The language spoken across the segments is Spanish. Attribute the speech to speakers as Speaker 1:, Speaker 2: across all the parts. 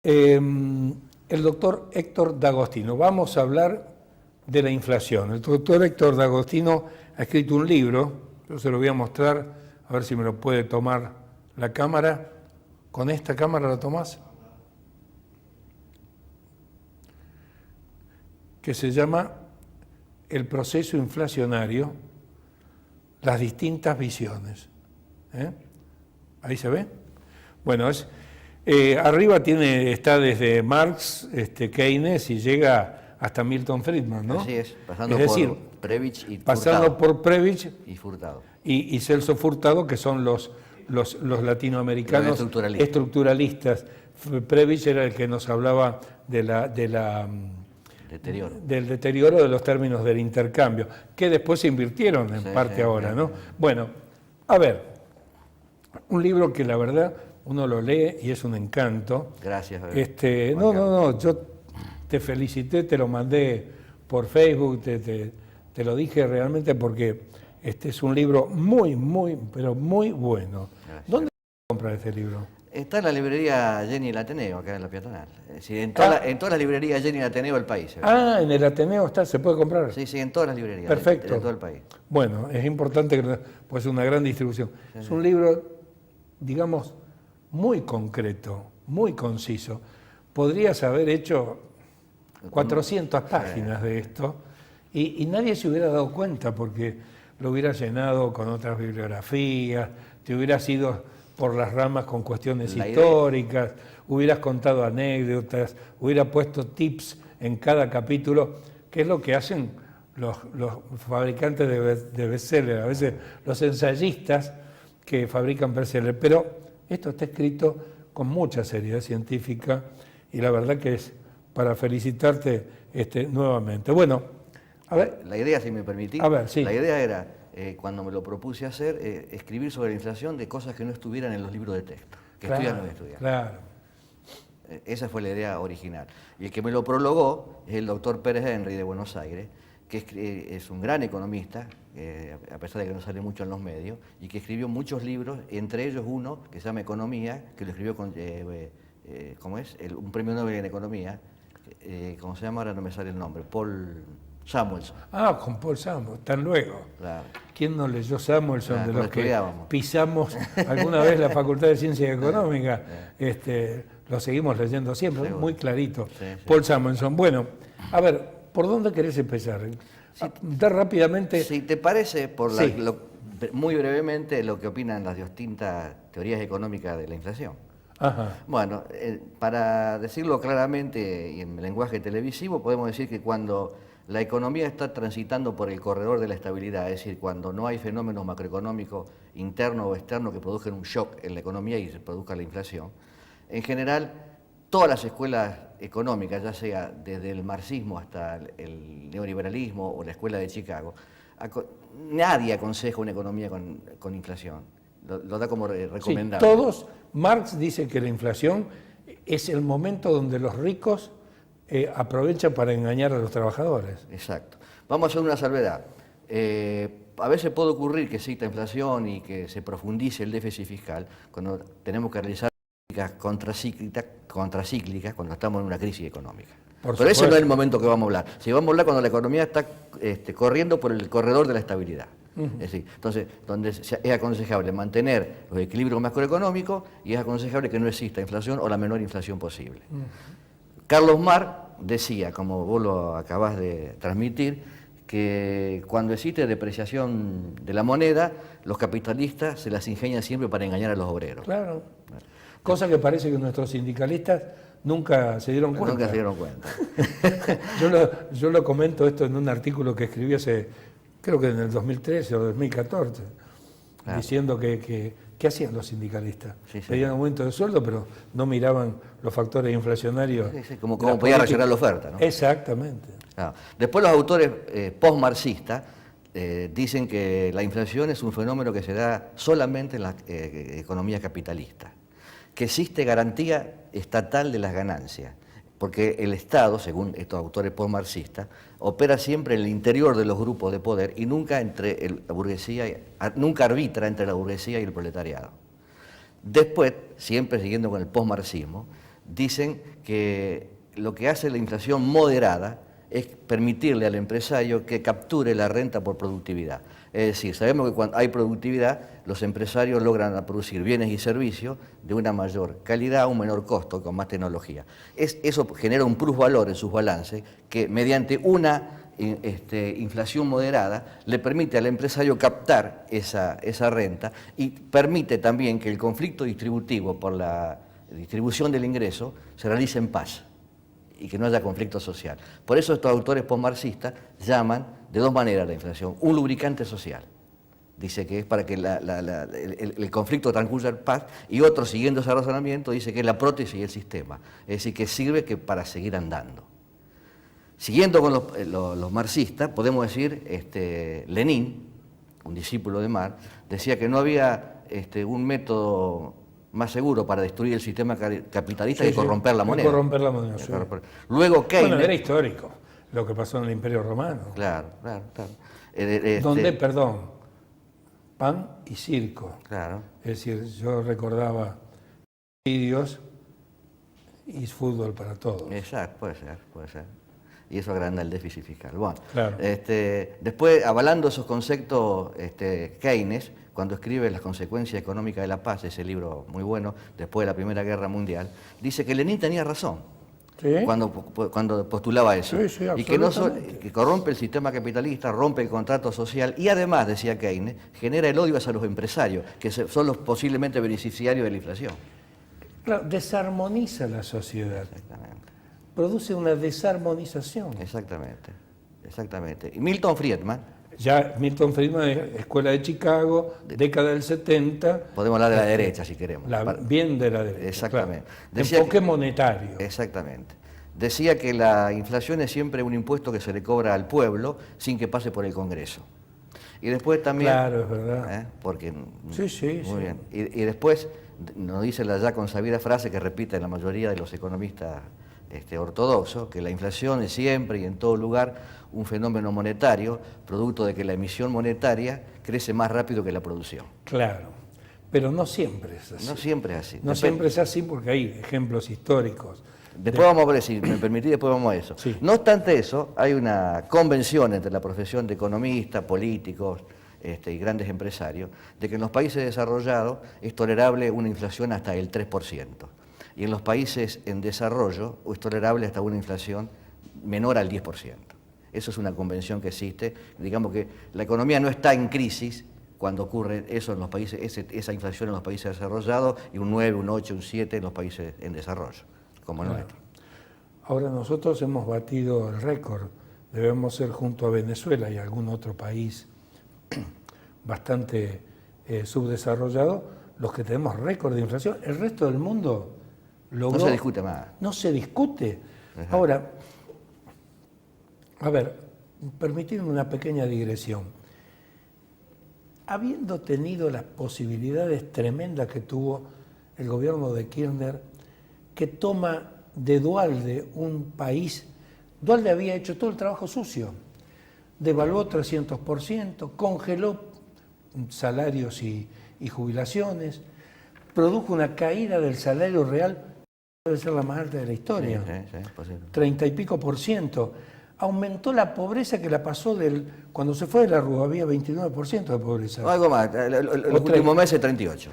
Speaker 1: el doctor Héctor D'Agostino. Vamos a hablar de la inflación. El doctor Héctor D'Agostino ha escrito un libro, yo se lo voy a mostrar, a ver si me lo puede tomar la cámara. ¿Con esta cámara lo tomás? Que se llama El proceso inflacionario, las distintas visiones. ¿Ahí se ve? Bueno, arriba está desde Marx, Keynes y llega hasta Milton Friedman, ¿no?
Speaker 2: Así es, pasando por Prebisch y Furtado.
Speaker 1: Pasando por Prebisch
Speaker 2: y Furtado.
Speaker 1: Y Celso Furtado, que son los latinoamericanos estructuralistas. Prebisch era el que nos hablaba del deterioro de los términos del intercambio, que después se invirtieron en parte ahora, ¿no? Bueno, a ver, un libro que la verdad uno lo lee y es un encanto.
Speaker 2: Gracias.
Speaker 1: No, yo te felicité, te lo mandé por Facebook, te lo dije realmente porque este es un libro pero muy bueno.
Speaker 2: Gracias.
Speaker 1: ¿Dónde comprar este libro?
Speaker 2: Está en la librería Jenny el Ateneo, acá en la peatonal. En todas las librerías Jenny el Ateneo del país.
Speaker 1: En el Ateneo se puede comprar.
Speaker 2: Sí, en todas las librerías.
Speaker 1: Perfecto.
Speaker 2: De todo el país.
Speaker 1: Bueno, es importante que pues una gran distribución. Sí. Es un libro, digamos, muy concreto, muy conciso. Podrías haber hecho 400 páginas de esto y nadie se hubiera dado cuenta porque lo hubieras llenado con otras bibliografías, te hubieras ido por las ramas con cuestiones históricas, hubieras contado anécdotas, hubieras puesto tips en cada capítulo, que es lo que hacen los fabricantes de bestsellers, a veces los ensayistas que fabrican bestsellers. Pero esto está escrito con mucha seriedad científica y la verdad que es para felicitarte nuevamente. Bueno, a ver.
Speaker 2: La idea, si me permitís,
Speaker 1: sí.
Speaker 2: La idea era, cuando me lo propuse hacer, escribir sobre la inflación de cosas que no estuvieran en los libros de texto, que estudian los estudiantes. Claro. Esa fue la idea original. Y el que me lo prologó es el doctor Pérez Henry de Buenos Aires, que es un gran economista, a pesar de que no sale mucho en los medios, y que escribió muchos libros, entre ellos uno que se llama Economía, que lo escribió con, un premio Nobel en Economía, ¿cómo se llama? Ahora no me sale el nombre, Paul Samuelson.
Speaker 1: Con Paul Samuelson, tan luego.
Speaker 2: Claro.
Speaker 1: ¿Quién no leyó Samuelson de los que pisamos alguna vez la Facultad de Ciencias Económicas? Lo seguimos leyendo siempre, muy clarito. Sí. Paul Samuelson. Bueno, a ver, ¿por dónde querés empezar? Rápidamente.
Speaker 2: Si te parece, muy brevemente, lo que opinan las distintas teorías económicas de la inflación.
Speaker 1: Ajá.
Speaker 2: Bueno, para decirlo claramente y en lenguaje televisivo, podemos decir que cuando la economía está transitando por el corredor de la estabilidad, es decir, cuando no hay fenómenos macroeconómicos internos o externos que produzcan un shock en la economía y se produzca la inflación, en general, todas las escuelas económicas, ya sea desde el marxismo hasta el neoliberalismo o la escuela de Chicago, nadie aconseja una economía con inflación. Lo da como recomendable.
Speaker 1: Sí, Marx dice que la inflación es el momento donde los ricos aprovechan para engañar a los trabajadores.
Speaker 2: Exacto. Vamos a hacer una salvedad. A veces puede ocurrir que exista inflación y que se profundice el déficit fiscal cuando tenemos que realizar políticas contracíclicas cuando estamos en una crisis económica. Pero ese no es el momento que vamos a hablar. Si vamos a hablar cuando la economía está corriendo por el corredor de la estabilidad. Es decir, entonces, donde es aconsejable mantener los equilibrios macroeconómicos y es aconsejable que no exista inflación o la menor inflación posible. Carlos Marx decía, como vos lo acabás de transmitir, que cuando existe depreciación de la moneda, los capitalistas se las ingenian siempre para engañar a los obreros.
Speaker 1: Claro. Cosa que parece que nuestros sindicalistas nunca se dieron cuenta.
Speaker 2: Nunca se dieron cuenta.
Speaker 1: Yo lo comento esto en un artículo que escribí creo que en el 2013 o 2014, claro, diciendo que ¿qué hacían los sindicalistas? Pedían aumento de sueldo, pero no miraban los factores inflacionarios.
Speaker 2: Como podía reaccionar la oferta, ¿no?
Speaker 1: Exactamente.
Speaker 2: Claro. Después los autores post-marxistas dicen que la inflación es un fenómeno que se da solamente en la economía capitalista, que existe garantía estatal de las ganancias, porque el Estado, según estos autores post-marxistas, opera siempre en el interior de los grupos de poder y nunca nunca arbitra entre la burguesía y el proletariado. Después, siempre siguiendo con el post-marxismo, dicen que lo que hace la inflación moderada es permitirle al empresario que capture la renta por productividad. Es decir, sabemos que cuando hay productividad, los empresarios logran producir bienes y servicios de una mayor calidad a un menor costo, con más tecnología. Eso genera un plusvalor en sus balances que mediante una inflación moderada le permite al empresario captar esa renta y permite también que el conflicto distributivo por la distribución del ingreso se realice en paz y que no haya conflicto social. Por eso estos autores postmarxistas llaman de dos maneras la inflación: un lubricante social, dice que es para que el conflicto transcurra en paz, y otro, siguiendo ese razonamiento, dice que es la prótesis del sistema, es decir, que sirve para seguir andando. Siguiendo con los marxistas, podemos decir, Lenin, un discípulo de Marx, decía que no había un método más seguro para destruir el sistema capitalista que corromper la moneda.
Speaker 1: Corromper la moneda, sí.
Speaker 2: Luego Keynes...
Speaker 1: Bueno, era histórico lo que pasó en el Imperio Romano.
Speaker 2: Claro.
Speaker 1: Donde, perdón, pan y circo.
Speaker 2: Claro.
Speaker 1: Es decir, yo recordaba vídeos y fútbol para todos.
Speaker 2: Exacto, puede ser. Y eso agranda el déficit fiscal. Bueno,
Speaker 1: claro.
Speaker 2: Después, avalando esos conceptos, Keynes, cuando escribe Las consecuencias económicas de la paz, ese libro muy bueno, después de la Primera Guerra Mundial, dice que Lenin tenía razón.
Speaker 1: ¿Sí?
Speaker 2: Cuando postulaba eso.
Speaker 1: Sí,
Speaker 2: y que corrompe el sistema capitalista, rompe el contrato social y además, decía Keynes, genera el odio hacia los empresarios, que son los posiblemente beneficiarios de la inflación.
Speaker 1: Claro, desarmoniza la sociedad.
Speaker 2: Exactamente.
Speaker 1: Produce una desarmonización.
Speaker 2: Exactamente. Y Milton Friedman...
Speaker 1: Ya Milton Friedman, Escuela de Chicago, década del 70.
Speaker 2: Podemos hablar de la derecha si queremos.
Speaker 1: Bien de la derecha.
Speaker 2: Exactamente.
Speaker 1: Claro. Enfoque monetario.
Speaker 2: Exactamente. Decía que la inflación es siempre un impuesto que se le cobra al pueblo sin que pase por el Congreso. Y después también...
Speaker 1: Claro, es verdad.
Speaker 2: Porque...
Speaker 1: Sí.
Speaker 2: Muy bien. Y después nos dice la ya consabida frase que repiten la mayoría de los economistas ortodoxos, que la inflación es siempre y en todo lugar un fenómeno monetario, producto de que la emisión monetaria crece más rápido que la producción.
Speaker 1: Claro, pero no siempre es así.
Speaker 2: No siempre es así.
Speaker 1: Siempre es así porque hay ejemplos históricos.
Speaker 2: Después vamos a ver, si me permitís, después vamos a eso.
Speaker 1: Sí.
Speaker 2: No obstante eso, hay una convención entre la profesión de economistas, políticos y grandes empresarios, de que en los países desarrollados es tolerable una inflación hasta el 3%. Y en los países en desarrollo es tolerable hasta una inflación menor al 10%. Eso es una convención que existe. Digamos que la economía no está en crisis cuando ocurre eso en los países, esa inflación en los países desarrollados, y un 9, un 8, un 7 en los países en desarrollo, como el nuestro.
Speaker 1: Ahora nosotros hemos batido el récord. Debemos ser, junto a Venezuela y algún otro país bastante subdesarrollado, los que tenemos récord de inflación. El resto del mundo logró...
Speaker 2: No se discute más.
Speaker 1: No se discute.
Speaker 2: Ajá.
Speaker 1: Ahora, a ver, permitidme una pequeña digresión. Habiendo tenido las posibilidades tremendas que tuvo el gobierno de Kirchner, que toma de Duhalde un país... Duhalde había hecho todo el trabajo sucio. Devaluó 300%, congeló salarios y jubilaciones, produjo una caída del salario real, debe ser la más alta de la historia,
Speaker 2: Sí, posible.
Speaker 1: 30 y pico %. Aumentó la pobreza, que la pasó cuando se fue de la Rúa había 29% de pobreza.
Speaker 2: Algo más, los últimos meses 38.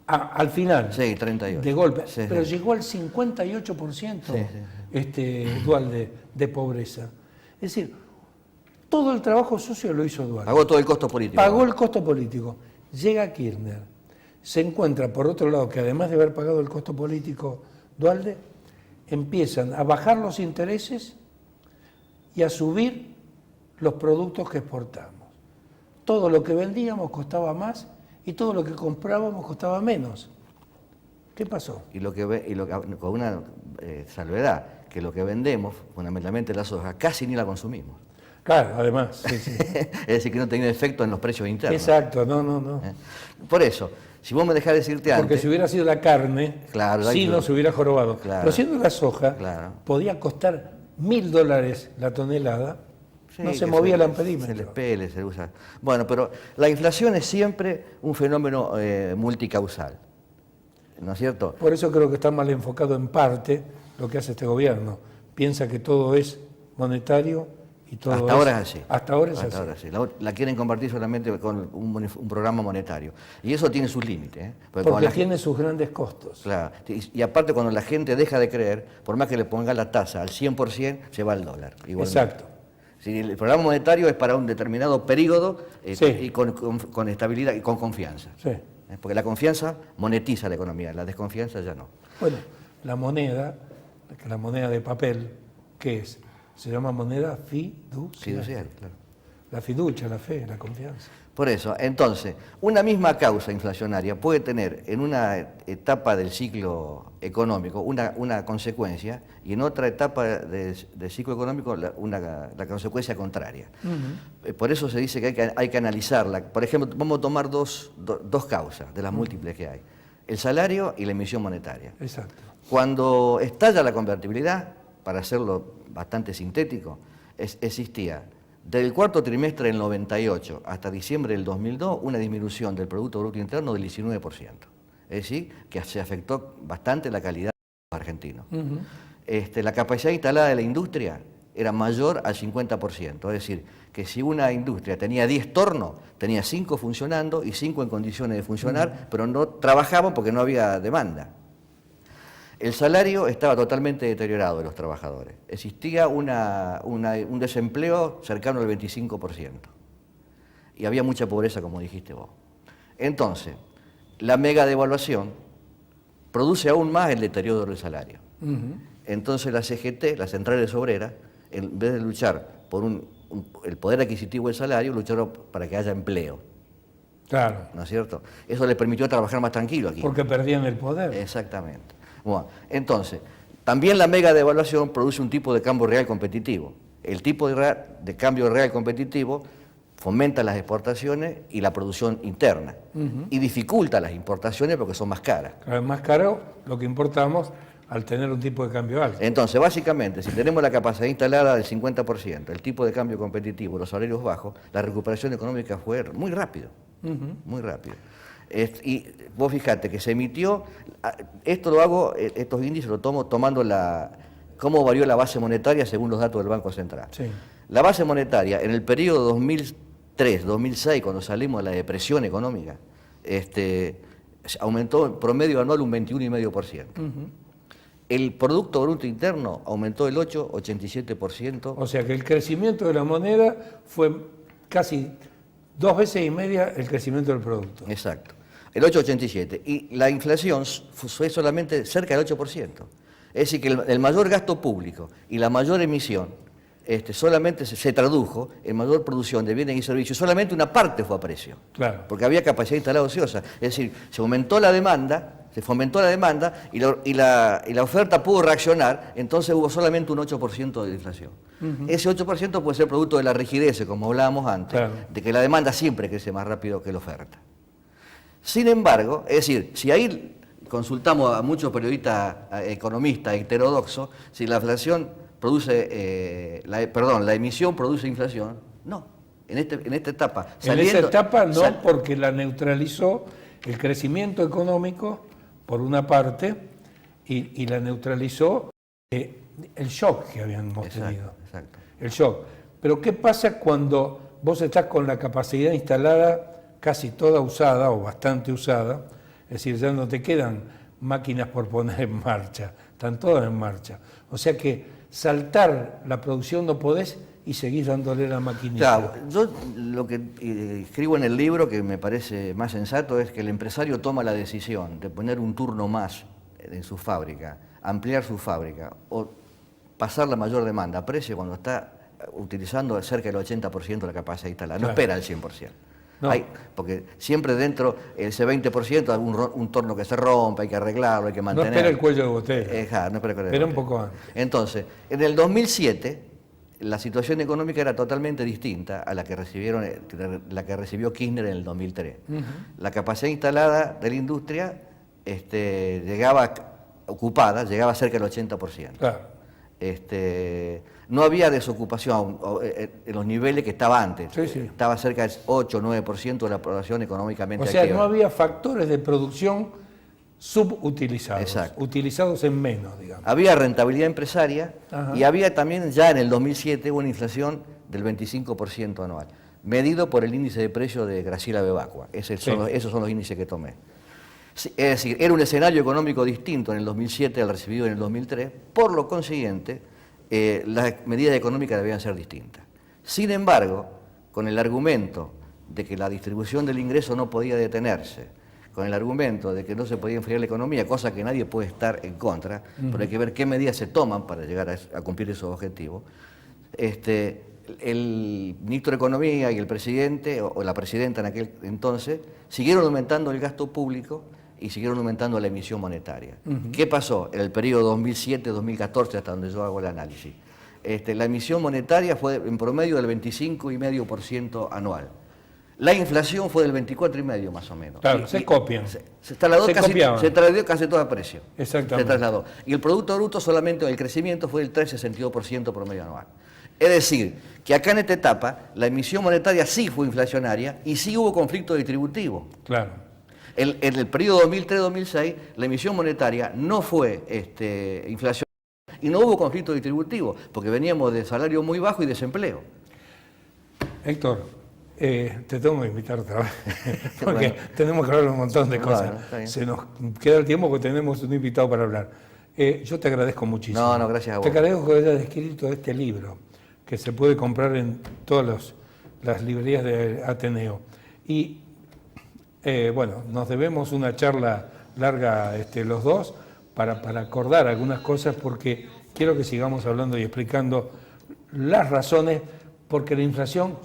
Speaker 1: Al final,
Speaker 2: Sí, 38.
Speaker 1: de golpe,
Speaker 2: Sí,
Speaker 1: pero
Speaker 2: sí.
Speaker 1: llegó al 58% Duhalde de pobreza. Es decir, todo el trabajo sucio lo hizo Duhalde.
Speaker 2: Pagó todo el costo político.
Speaker 1: Pagó el costo político. Llega Kirchner, se encuentra por otro lado que además de haber pagado el costo político Duhalde, empiezan a bajar los intereses y a subir los productos que exportamos. Todo lo que vendíamos costaba más y todo lo que comprábamos costaba menos. ¿Qué pasó?
Speaker 2: Con una salvedad, que lo que vendemos, fundamentalmente la soja, casi ni la consumimos.
Speaker 1: Claro, además. Sí.
Speaker 2: Es decir, que no tenía efecto en los precios internos.
Speaker 1: Exacto, no.
Speaker 2: Por eso, si vos me dejás decirte antes...
Speaker 1: Porque si hubiera sido la carne,
Speaker 2: Claro,
Speaker 1: sí nos hubiera jorobado.
Speaker 2: Claro.
Speaker 1: Pero siendo la soja,
Speaker 2: Claro.
Speaker 1: podía costar $1.000 la tonelada,
Speaker 2: Sí,
Speaker 1: no se
Speaker 2: que
Speaker 1: movía el
Speaker 2: se
Speaker 1: amperímetro.
Speaker 2: les pele, se usa. Bueno, pero la inflación es siempre un fenómeno multicausal, ¿no es cierto?
Speaker 1: Por eso creo que está mal enfocado en parte, lo que hace este gobierno. Piensa que todo es monetario y todo
Speaker 2: Hasta ahora es así.
Speaker 1: Hasta ahora es
Speaker 2: Hasta
Speaker 1: así.
Speaker 2: ahora sí. La quieren convertir solamente con un programa monetario. Y eso tiene sus límites.
Speaker 1: Porque tiene sus grandes costos.
Speaker 2: Claro. Y aparte, cuando la gente deja de creer, por más que le ponga la tasa al 100%, se va al dólar. Igualmente.
Speaker 1: Exacto.
Speaker 2: Si el programa monetario es para un determinado periodo
Speaker 1: Sí.
Speaker 2: y con estabilidad y con confianza.
Speaker 1: Sí.
Speaker 2: Porque la confianza monetiza la economía, la desconfianza ya no.
Speaker 1: Bueno, la moneda de papel, ¿qué es? Se llama moneda fiduciaria.
Speaker 2: Fiduciaria, claro.
Speaker 1: La fiducia, la fe, la confianza.
Speaker 2: Por eso, entonces, una misma causa inflacionaria puede tener en una etapa del ciclo económico una consecuencia y en otra etapa del ciclo económico la consecuencia contraria. Por eso se dice que hay que analizarla. Por ejemplo, vamos a tomar dos causas de las múltiples que hay. El salario y la emisión monetaria.
Speaker 1: Exacto.
Speaker 2: Cuando estalla la convertibilidad, para hacerlo bastante sintético, existía del cuarto trimestre del 98 hasta diciembre del 2002 una disminución del Producto Bruto Interno del 19%. Es decir, que se afectó bastante la calidad de los argentinos. La capacidad instalada de la industria era mayor al 50%. Es decir, que si una industria tenía 10 tornos, tenía 5 funcionando y 5 en condiciones de funcionar, pero no trabajaban porque no había demanda. El salario estaba totalmente deteriorado de los trabajadores. Existía un desempleo cercano al 25%. Y había mucha pobreza, como dijiste vos. Entonces, la mega devaluación produce aún más el deterioro del salario. Entonces la CGT, las centrales obreras, en vez de luchar por el poder adquisitivo del salario, lucharon para que haya empleo.
Speaker 1: Claro.
Speaker 2: ¿No es cierto? Eso les permitió trabajar más tranquilo aquí.
Speaker 1: Porque perdían el poder.
Speaker 2: Exactamente. Bueno, entonces, también la mega devaluación produce un tipo de cambio real competitivo. El tipo de cambio real competitivo fomenta las exportaciones y la producción interna y dificulta las importaciones porque son más caras.
Speaker 1: Es más caro lo que importamos al tener un tipo de cambio alto.
Speaker 2: Entonces, básicamente, si tenemos la capacidad instalada del 50%, el tipo de cambio competitivo, los salarios bajos, la recuperación económica fue muy rápido, muy rápido. Y vos fijate que se emitió, esto lo hago, estos índices lo tomo tomando cómo varió la base monetaria según los datos del Banco Central.
Speaker 1: Sí.
Speaker 2: La base monetaria en el periodo 2003-2006, cuando salimos de la depresión económica, aumentó en promedio anual un 21,5%. El Producto Bruto Interno aumentó el 8,87%.
Speaker 1: O sea que el crecimiento de la moneda fue casi 2 veces y media el crecimiento del producto.
Speaker 2: Exacto, el 8,87%. Y la inflación fue solamente cerca del 8%. Es decir, que el mayor gasto público y la mayor emisión solamente se tradujo en mayor producción de bienes y servicios. Solamente una parte fue a precio.
Speaker 1: Claro.
Speaker 2: Porque había capacidad instalada ociosa. Es decir, se aumentó la demanda, se fomentó la demanda y la oferta pudo reaccionar, entonces hubo solamente un 8% de inflación. Ese 8% puede ser producto de la rigidez, como hablábamos antes,
Speaker 1: claro,
Speaker 2: de que la demanda siempre crece más rápido que la oferta. Sin embargo, es decir, si ahí consultamos a muchos periodistas, economistas heterodoxos, si la inflación produce, la emisión produce inflación, no. En esta etapa.
Speaker 1: En esa etapa no, porque la neutralizó el crecimiento económico, por una parte, y la neutralizó el shock que habíamos tenido.
Speaker 2: Exacto.
Speaker 1: El shock. Pero ¿qué pasa cuando vos estás con la capacidad instalada casi toda usada o bastante usada? Es decir, ya no te quedan máquinas por poner en marcha, están todas en marcha. O sea que saltar la producción no podés y seguís dándole la maquinita.
Speaker 2: Claro, yo lo que escribo en el libro, que me parece más sensato, es que el empresario toma la decisión de poner un turno más en su fábrica, ampliar su fábrica o pasar la mayor demanda a precio cuando está utilizando cerca del 80% de la capacidad instalada. No espera el 100%. No. Porque siempre dentro ese 20% hay un torno que se rompe, hay que arreglarlo, hay que mantener.
Speaker 1: No espera el cuello de botella.
Speaker 2: No espera el cuello de botella.
Speaker 1: Espera un poco antes.
Speaker 2: Entonces, en el 2007, la situación económica era totalmente distinta a la que recibió Kirchner en el 2003. La capacidad instalada de la industria llegaba cerca del 80%.
Speaker 1: Claro.
Speaker 2: No había desocupación en los niveles que estaba antes.
Speaker 1: Sí, sí.
Speaker 2: Estaba cerca del 8 o 9% de la población económicamente
Speaker 1: activa. O sea,
Speaker 2: activa.
Speaker 1: no había factores de producción subutilizados,
Speaker 2: Exacto.
Speaker 1: utilizados en menos, digamos.
Speaker 2: Había rentabilidad empresaria
Speaker 1: Ajá.
Speaker 2: y había también ya en el 2007 una inflación del 25% anual, medido por el índice de precio de Graciela Bebacqua. Esos son los índices que tomé. Sí, es decir, era un escenario económico distinto en el 2007 al recibido en el 2003, por lo consiguiente, las medidas económicas debían ser distintas. Sin embargo, con el argumento de que la distribución del ingreso no podía detenerse, con el argumento de que no se podía enfriar la economía, cosa que nadie puede estar en contra, pero hay que ver qué medidas se toman para llegar a cumplir esos objetivos. El ministro de Economía y el presidente, o la presidenta en aquel entonces, siguieron aumentando el gasto público y siguieron aumentando la emisión monetaria. ¿Qué pasó en el periodo 2007-2014, hasta donde yo hago el análisis? La emisión monetaria fue en promedio del 25,5% anual. La inflación fue del 24,5% más o menos.
Speaker 1: Claro, se copian.
Speaker 2: Se trasladó casi todo a precio.
Speaker 1: Exactamente.
Speaker 2: Se trasladó. Y el Producto Bruto solamente, el crecimiento fue del 13,62% promedio anual. Es decir, que acá en esta etapa la emisión monetaria sí fue inflacionaria y sí hubo conflicto distributivo.
Speaker 1: Claro.
Speaker 2: En el periodo 2003-2006 la emisión monetaria no fue inflacionaria y no hubo conflicto distributivo, porque veníamos de salario muy bajo y desempleo.
Speaker 1: Héctor, te tengo que invitar otra vez, porque
Speaker 2: Bueno.
Speaker 1: tenemos que hablar un montón de cosas.
Speaker 2: Bueno, está bien.
Speaker 1: Se nos queda el tiempo porque tenemos un invitado para hablar. Yo te agradezco muchísimo.
Speaker 2: No, gracias a vos.
Speaker 1: Te agradezco que hayas escrito este libro, que se puede comprar en todas las librerías de Ateneo. Y bueno, nos debemos una charla larga los dos para acordar algunas cosas, porque quiero que sigamos hablando y explicando las razones, porque la inflación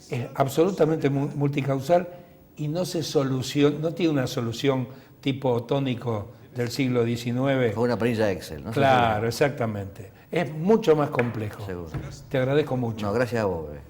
Speaker 1: es absolutamente multicausal y no tiene una solución tipo tónico del siglo XIX.
Speaker 2: Fue una planilla Excel, ¿no?
Speaker 1: Claro, exactamente. Es mucho más complejo.
Speaker 2: Seguro.
Speaker 1: Te agradezco mucho.
Speaker 2: No, gracias a vos, bebé.